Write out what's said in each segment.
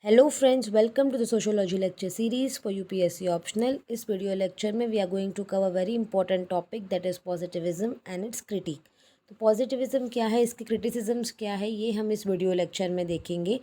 Hello friends, welcome to the sociology lecture series for UPSC optional. इस video lecture में we are going to cover very important topic that is positivism and its critique. तो positivism क्या है, इसके criticisms क्या है, ये हम इस वीडियो लेक्चर में देखेंगे।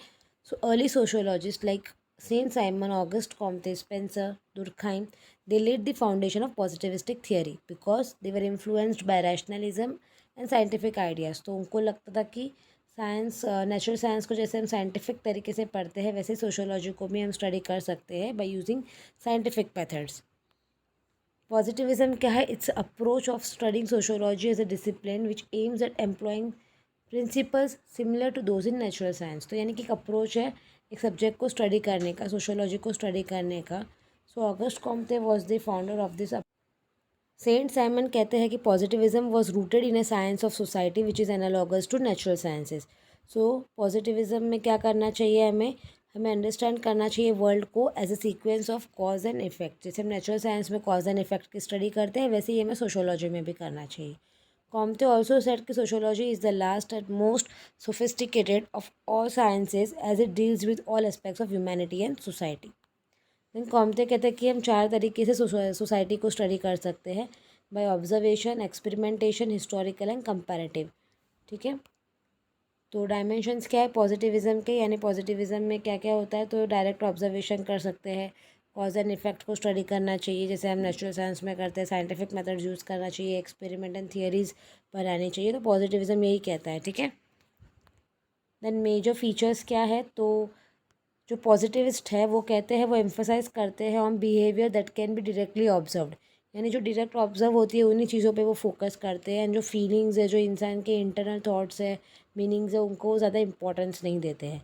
So early sociologist like Saint Simon, Auguste Comte, Spencer, Durkheim, they laid the foundation of positivistic theory because they were influenced by rationalism and scientific ideas। तो उनको लगता था कि साइंस, नेचुरल साइंस को जैसे हम साइंटिफिक तरीके से पढ़ते हैं वैसे सोशियोलॉजी को भी हम स्टडी कर सकते हैं by using scientific methods. Positivism क्या है? It's approach of studying sociology as a discipline which aims at employing principles similar to those in natural science. तो यानी कि एक अप्रोच है एक सब्जेक्ट को स्टडी करने का, सोशियोलॉजी को स्टडी करने का। So Auguste Comte was the founder of this. Saint Simon कहते हैं कि positivism was rooted in a science of society which is analogous to natural sciences. So positivism में क्या करना चाहिए, हमें हमें अंडरस्टैंड करना चाहिए वर्ल्ड को as a sequence of cause and effect. जैसे हम नेचुरल साइंस में कॉज एंड इफेक्ट की स्टडी करते हैं वैसे ही हमें सोशियोलॉजी में भी करना चाहिए। कॉम्टे ऑल्सो सेड कि sociology is the last and most sophisticated of all sciences as it deals with all aspects of humanity and society. Then Comte कहते हैं कि हम चार तरीके से सोसाइटी को स्टडी कर सकते हैं, by observation, experimentation, historical and comparative. ठीक है, तो डायमेंशंस क्या है पॉजिटिविज्म के, यानी पॉजिटिविज्म में क्या क्या होता है। तो डायरेक्ट ऑब्जर्वेशन कर सकते हैं, कॉज एंड इफेक्ट को स्टडी करना चाहिए जैसे हम नेचुरल साइंस में करते हैं, साइंटिफिक मेथड्स यूज़ करना चाहिए, एक्सपेरिमेंट एंड थियरीज बनानी चाहिए। तो पॉजिटिविज्म यही कहता है। ठीक है, देन मेजर फीचर्स क्या है, तो जो पॉजिटिविस्ट है वो कहते हैं, वो एम्फोसाइज करते हैं on behaviour that can be directly observed. यानी जो डायरेक्ट ऑब्जर्व होती है उन्हीं चीज़ों पे वो फोकस करते हैं। जो फीलिंग्स है, जो इंसान के इंटरनल थॉट्स है, मीनिंग्स है, उनको ज़्यादा इंपॉर्टेंस नहीं देते हैं।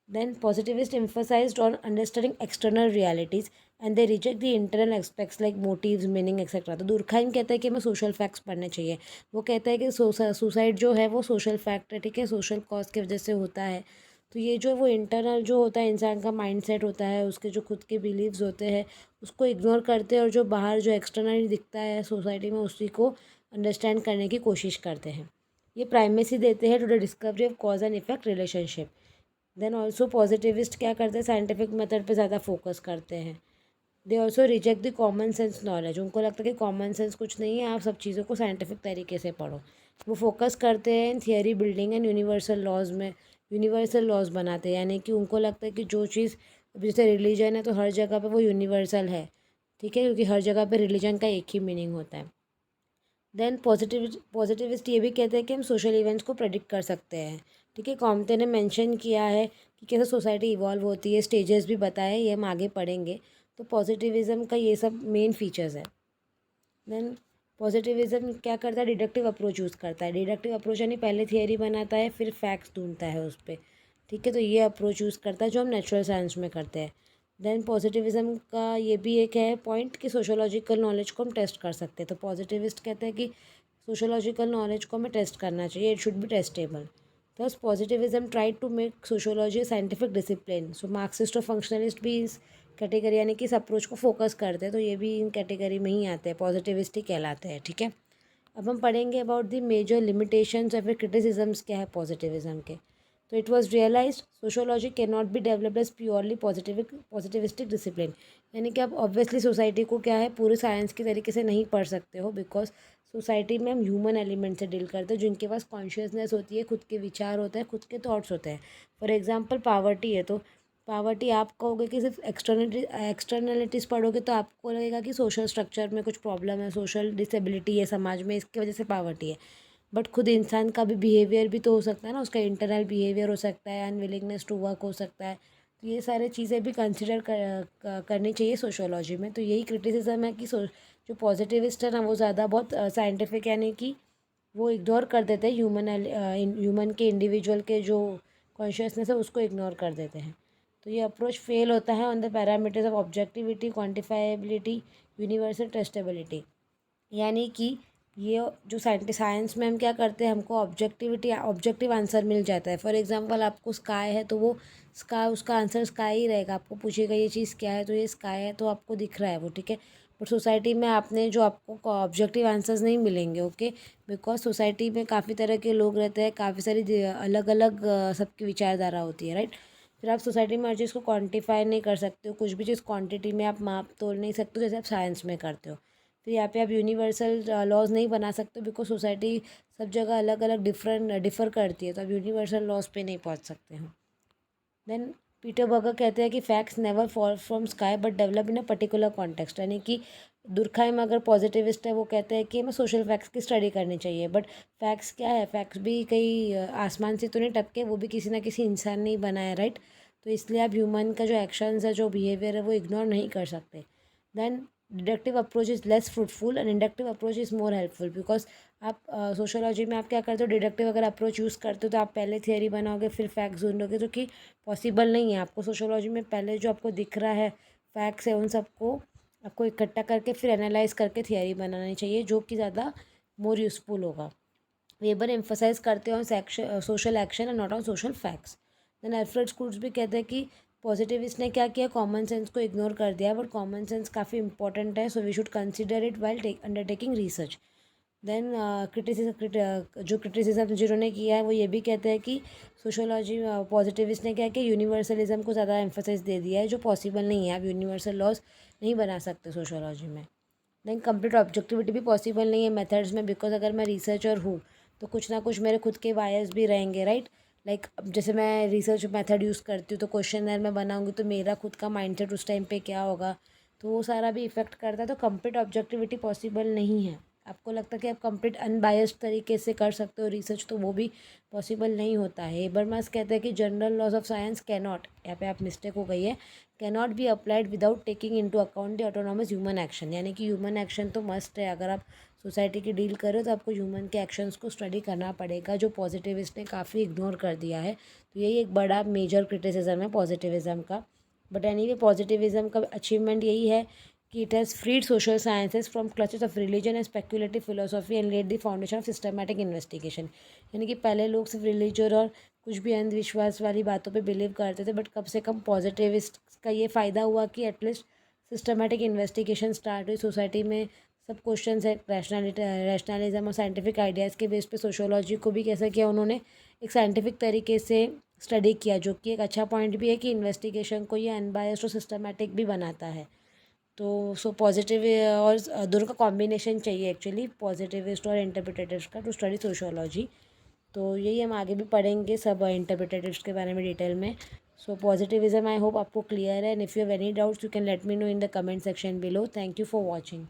Then positivist emphasised on understanding external realities and they reject the internal aspects like motives, meaning etcetera. तो दुर्खाइम कहता है कि हमें सोशल फैक्ट्स पढ़ने चाहिए। वो कहता है कि सुसाइड जो है वो सोशल फैक्ट है, ठीक है, सोशल कॉज की वजह से होता है। तो ये जो वो इंटरनल जो होता है, इंसान का माइंडसेट होता है, उसके जो खुद के बिलीव्स होते हैं उसको इग्नोर करते हैं, और जो बाहर जो एक्सटर्नली दिखता है सोसाइटी में उसी को अंडरस्टैंड करने की कोशिश करते हैं। ये प्राइमेसी देते हैं to the discovery of cause and effect relationship. Then also positivist क्या करते हैं, साइंटिफिक मेथड पे ज़्यादा फोकस करते हैं। They also reject the common sense knowledge. उनको लगता है कि कॉमन सेंस कुछ नहीं है, आप सब चीज़ों को साइंटिफिक तरीके से पढ़ो। वो फोकस करते हैं theory building and universal laws में, यूनिवर्सल लॉज बनाते हैं। यानी कि उनको लगता है कि जो चीज़, जैसे रिलीजन है तो हर जगह पे वो यूनिवर्सल है, ठीक है, क्योंकि हर जगह पे रिलीजन का एक ही मीनिंग होता है। देन पॉजिटिविस्ट ये भी कहते हैं कि हम सोशल इवेंट्स को प्रेडिक्ट कर सकते हैं। ठीक है, कॉम्टे ने मेंशन किया है कि कैसे सोसाइटी इवॉल्व होती है, स्टेजेस भी बताए, ये हम आगे पढ़ेंगे। तो पॉजिटिविज्म का ये सब मेन फीचर्स है। देन पॉजिटिविज्म क्या करता है, डिडक्टिव अप्रोच यूज़ करता है। डिडक्टिव अप्रोच यानी पहले थियरी बनाता है फिर फैक्ट्स ढूंढता है उस पर। ठीक है, तो ये अप्रोच यूज़ करता है जो हम नेचुरल साइंस में करते हैं। देन पॉजिटिविज्म का ये भी एक है पॉइंट कि सोशोलॉजिकल नॉलेज को हम टेस्ट कर सकते हैं। तो पॉजिटिविस्ट कहते हैं कि सोशोलॉजिकल नॉलेज को हमें टेस्ट करना चाहिए, it should be testable. Thus positivism try to make sociology scientific discipline. So Marxist और फंक्शनलिस्ट भी इस कैटेगरी यानी कि इस अप्रोच को फोकस करते हैं, तो ये भी इन कैटेगरी में ही आते हैं, पॉजिटिविस्ट ही कहलाते हैं। ठीक है, अब हम पढ़ेंगे अबाउट द मेजर लिमिटेशंस या फिर क्रिटिसिजम्स क्या है पॉजिटिविज्म के। तो it was realize sociology cannot be developed as purely positivistic discipline. यानी कि आप ऑब्वियसली सोसाइटी को क्या है पूरे साइंस के तरीके से नहीं पढ़ सकते हो, बिकॉज सोसाइटी में हम ह्यूमन एलिमेंट से डील करते हैं, जिनके पास कॉन्शियसनेस होती है, खुद के विचार होते हैं, खुद के थॉट्स होते हैं। फॉर एग्जाम्पल पावर्टी है, तो पावर्टी आप कहोगे कि सिर्फ एक्सटर्नलिटीज़ पढ़ोगे तो आपको लगेगा कि सोशल स्ट्रक्चर में कुछ प्रॉब्लम है, सोशल डिसेबिलिटी है समाज में, इसकी वजह से पावर्टी है। बट खुद इंसान का भी बिहेवियर भी तो हो सकता है ना, उसका इंटरनल बिहेवियर हो सकता है, अनविलिंगनेस टू वर्क हो सकता है। तो ये सारे चीज़ें भी कंसिडर करनी चाहिए सोशोलॉजी में। तो यही क्रिटिसिज्म है कि जो पॉजिटिविस्ट है ना वो ज़्यादा बहुत साइंटिफिक, यानी कि वो इग्नोर कर देते हैं ह्यूमन के इंडिविजुअल के जो कॉन्शियसनेस है उसको इग्नोर कर देते हैं। तो ये अप्रोच फेल होता है on the parameters of objectivity, quantifiability, universal testability. यानी कि ये जो साइंस में हम क्या करते हैं, हमको ऑब्जेक्टिव आंसर मिल जाता है। फॉर एग्जांपल आपको स्काई है तो वो स्काई, उसका आंसर स्काई ही रहेगा। आपको पूछेगा ये चीज़ क्या है तो ये स्काई है, तो आपको दिख रहा है वो, ठीक है। बट सोसाइटी में आपने जो आपको ऑब्जेक्टिव आंसर्स नहीं मिलेंगे, ओके, बिकॉज सोसाइटी में काफ़ी तरह के लोग रहते हैं, काफ़ी सारी अलग अलग सबकी विचारधारा होती है, राइट। फिर आप सोसाइटी में हर चीज़ को क्वान्टिफाई नहीं कर सकते हो, कुछ भी चीज़ क्वांटिटी में आप माप तोल नहीं सकते हो जैसे आप साइंस में करते हो। फिर यहाँ पे आप यूनिवर्सल लॉज नहीं बना सकते बिकॉज सोसाइटी सब जगह अलग अलग डिफ़र करती है, तो आप यूनिवर्सल लॉज पे नहीं पहुँच सकते हो। देन पीटर बर्गर कहते हैं कि facts never fall from sky but develop in a particular context, यानी कि दुर्खाइम अगर पॉजिटिविस्ट है वो कहते हैं कि हमें सोशल फैक्ट्स की स्टडी करनी चाहिए, बट फैक्ट्स क्या है, फैक्ट्स भी कहीं आसमान से तो नहीं टपके, वो भी किसी ना किसी इंसान ने ही बनाया, राइट। तो इसलिए आप ह्यूमन का जो एक्शंस है, जो बिहेवियर है, वो इग्नोर नहीं कर सकते। Then deductive approach is less fruitful and inductive approach is more helpful because आप सोशोलॉजी में आप क्या करते हो, डिडक्टिव अगर अप्रोच यूज़ करते हो तो आप पहले थियरी बनाओगे फिर फैक्ट्स ढूंढोगे, जो कि पॉसिबल नहीं है। आपको सोशोलॉजी में पहले जो आपको दिख रहा है फैक्ट्स है उन सबको आपको इकट्ठा करके फिर एनालाइज करके थियरी बनानी चाहिए, जो कि ज़्यादा मोर यूज़फुल होगा। वेबर एम्फोसाइज करते हैं on social action and not on social facts. Then Alfred Schutz भी कहते हैं कि पॉजिटिविस्ट ने क्या किया, कॉमन सेंस को इग्नोर कर दिया, बट कॉमन सेंस काफ़ी इंपॉर्टेंट है, so we should consider it while undertaking research. Then जो क्रिटिसिज्म जिन्होंने किया है वो ये भी कहते हैं कि सोशोलॉजी पॉजिटिविस्ट ने क्या किया, यूनिवर्सलिज्म को ज़्यादा एम्फोसाइज दे दिया है, जो पॉसिबल नहीं है। आप यूनिवर्सल लॉज नहीं बना सकते सोशोलॉजी में। देन कंप्लीट ऑब्जेक्टिविटी भी पॉसिबल नहीं है मेथड्स में, बिकॉज अगर मैं रिसर्चर हूँ तो कुछ ना कुछ मेरे खुद के बायस भी रहेंगे, राइट। लाइक जैसे मैं रिसर्च मेथड यूज़ करती हूँ तो क्वेश्चनर में बनाऊँगी तो मेरा खुद का माइंडसेट उस टाइम पे क्या होगा, तो वो सारा भी इफेक्ट करता है। तो कंप्लीट ऑब्जेक्टिविटी पॉसिबल नहीं है। आपको लगता है कि आप कंप्लीट अनबायस्ड तरीके से कर सकते हो रिसर्च, तो वो भी पॉसिबल नहीं होता है। हेबरमास कहते हैं कि general laws of science cannot, यहाँ पे आप मिस्टेक हो गई है, cannot be applied without taking into account the autonomous human action, यानी कि ह्यूमन एक्शन तो मस्ट है। अगर आप सोसाइटी की डील करो तो आपको ह्यूमन के एक्शंस को स्टडी करना पड़ेगा, जो पॉजिटिविस्ट ने काफ़ी इग्नोर कर दिया है। तो यही एक बड़ा मेजर क्रिटिसिज्म है पॉजिटिविज्म का। बट एनीवे पॉजिटिविज्म का अचीवमेंट यही है कि it has freed social sciences from clutches of religion and speculative philosophy and laid the foundation of systematic investigation. यानी कि पहले लोग सिर्फ रिलीजन और कुछ भी अंधविश्वास वाली बातों पे बिलीव करते थे, बट कम से कम पॉजिटिविस्ट का ये फ़ायदा हुआ कि एटलीस्ट सिस्टमैटिक इन्वेस्टिगेशन स्टार्ट हुई सोसाइटी में। सब क्वेश्चन है रैशनलिज्म और साइंटिफिक आइडियाज़ के बेस पे सोशोलॉजी को भी कैसा किया उन्होंने, एक साइंटिफिक तरीके से स्टडी किया, जो कि एक अच्छा पॉइंट भी है कि इन्वेस्टिगेशन को ये अनबायस्ड और सिस्टमैटिक भी बनाता है। तो सो पॉजिटिव और दोनों का कॉम्बिनेशन चाहिए एक्चुअली, पॉजिटिविस्ट और इंटरप्रिटेटिव्स का, टू स्टडी सोशोलॉजी। तो यही हम आगे भी पढ़ेंगे सब इंटरप्रिटेटिव्स के बारे में डिटेल में। सो पॉजिटिविज्म आई होप आपको क्लियर है, and if you have any doubts you can let me know in the comment section below. Thank you for watching.